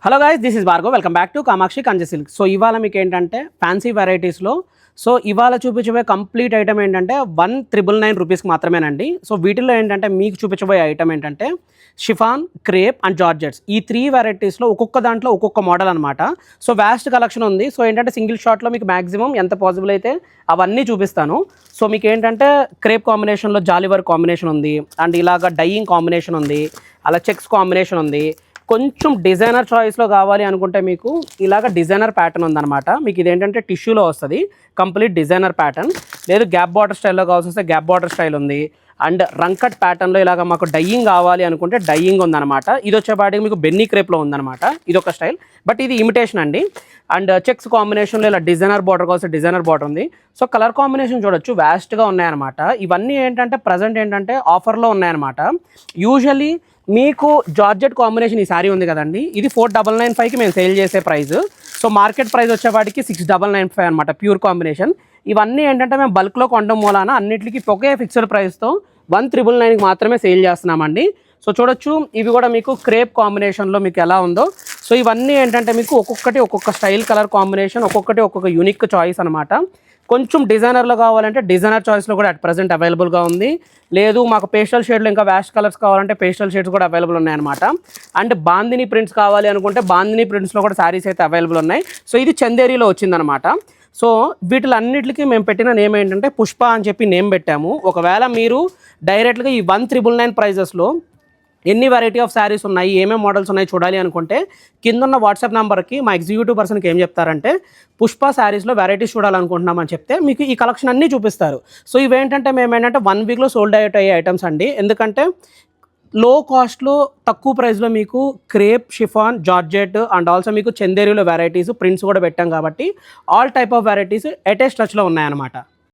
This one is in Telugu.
Hello guys, this is Bhargav. Welcome back to Kamakshi Kanchi silk. So ఇవాళ మీకు ఏంటంటే ఫ్యాన్సీ వెరైటీస్లో ఇవాళ చూపించబోయే కంప్లీట్ ఐటమ్ ఏంటంటే 1999 రూపీస్కి మాత్రమేనండి. సో వీటిల్లో ఏంటంటే మీకు చూపించబోయే ఐటమ్ ఏంటంటే షిఫాన్, క్రేప్ అండ్ జార్జెట్స్. ఈ 3 వెరైటీస్లో ఒక్కొక్క దాంట్లో ఒక్కొక్క మోడల్ అనమాట. సో వ్యాస్ట్ కలెక్షన్ ఉంది. సో ఏంటంటే సింగిల్ షాట్లో మీకు మ్యాక్సిమం ఎంత పాసిబుల్ అయితే అవన్నీ చూపిస్తాను. సో మీకు ఏంటంటే క్రేప్ కాంబినేషన్లో జాలీ వర్క్ కాంబినేషన్ ఉంది, అండ్ ఇలాగ డైయింగ్ కాంబినేషన్ ఉంది, అలా చెక్స్ కాంబినేషన్ ఉంది. కొంచెం డిజైనర్ చాయిస్లో కావాలి అనుకుంటే మీకు ఇలాగ డిజైనర్ ప్యాటర్న్ ఉందన్నమాట. మీకు ఇదేంటంటే టిష్యూలో వస్తుంది, కంప్లీట్ డిజైనర్ ప్యాటర్న్. లేదు గ్యాప్ బార్డర్ స్టైల్లో కావాల్సి వస్తే గ్యాప్ బార్డర్ స్టైల్ ఉంది. అండ్ రంకట్ ప్యాటర్న్లో ఇలాగ మాకు డైయింగ్ కావాలి అనుకుంటే డైయింగ్ ఉందన్నమాట. ఇది వచ్చేపాటికి మీకు బెన్నీ క్రేప్లో ఉందన్నమాట. ఇది ఒక స్టైల్, బట్ ఇది ఇమిటేషన్ అండి. అండ్ చెక్స్ కాంబినేషన్లో ఇలా డిజైనర్ బార్డర్ కావాల్సి డిజైనర్ బార్డర్ ఉంది. సో కలర్ కాంబినేషన్ చూడొచ్చు, వ్యాస్ట్గా ఉన్నాయన్నమాట. ఇవన్నీ ఏంటంటే ప్రజెంట్ ఏంటంటే ఆఫర్లో ఉన్నాయన్నమాట. యూజువల్లీ మీకు జార్జెట్ కాంబినేషన్ ఈ సారీ ఉంది కదండి, ఇది 4995కి మేము సేల్ చేసే ప్రైస్. సో మార్కెట్ ప్రైస్ వచ్చేవాటికి 6995 అనమాట, ప్యూర్ కాంబినేషన్. ఇవన్నీ ఏంటంటే మేము బల్క్లో కొనడం మూలాన అన్నింటికి ఒకే ఫిక్స్డ్ ప్రైస్తో 1999కి మాత్రమే సేల్ చేస్తున్నామండి. సో చూడొచ్చు, ఇవి కూడా మీకు క్రేప్ కాంబినేషన్లో మీకు ఎలా ఉందో. సో ఇవన్నీ ఏంటంటే మీకు ఒక్కొక్కటి ఒక్కొక్క స్టైల్ కలర్ కాంబినేషన్, ఒక్కొక్కటి ఒక్కొక్క యూనిక్ చాయిస్ అనమాట. కొంచెం డిజైనర్లో కావాలంటే డిజైనర్ చాయిస్లో కూడా అట్ ప్రజెంట్ అవైలబుల్గా ఉంది. లేదు మాకు పేస్టల్ షేడ్లో ఇంకా వ్యాస్ట్ కలర్స్ కావాలంటే పేస్టల్ షేడ్స్ కూడా అవైలబుల్ ఉన్నాయన్నమాట. అండ్ బాందిని ప్రింట్స్ కావాలి అనుకుంటే బాందిని ప్రింట్స్లో కూడా శారీస్ అయితే అవైలబుల్ ఉన్నాయి. సో ఇది చందేరీలో వచ్చిందనమాట. సో వీటిలన్నిటికీ మేము పెట్టిన నేమ్ ఏంటంటే పుష్ప అని చెప్పి నేమ్ పెట్టాము. ఒకవేళ మీరు డైరెక్ట్గా ఈ 1999 ప్రైజెస్లో ఎన్ని వెరైటీ ఆఫ్ శారీస్ ఉన్నాయి, ఏమేమి మోడల్స్ ఉన్నాయి చూడాలి అనుకుంటే కింద వాట్సాప్ నెంబర్కి మా ఎగ్జిక్యూటివ్ పర్సన్కి ఏం చెప్తారంటే పుష్ప శారీస్లో వెరైటీస్ చూడాలనుకుంటున్నామని చెప్తే మీకు ఈ కలెక్షన్ అన్నీ చూపిస్తారు. సో ఇవేంటంటే మేము ఏంటంటే 1 వీక్లో సోల్డ్ అవుట్ అయ్యే ఐటమ్స్ అండి. ఎందుకంటే లో కాస్ట్లో తక్కువ ప్రైస్లో మీకు crepe, chiffon, georgette and also మీకు చందేరీలో వెరైటీస్ ప్రింట్స్ కూడా పెట్టాం కాబట్టి all type of varieties at a స్ట్రచ్లో ఉన్నాయన్నమాట.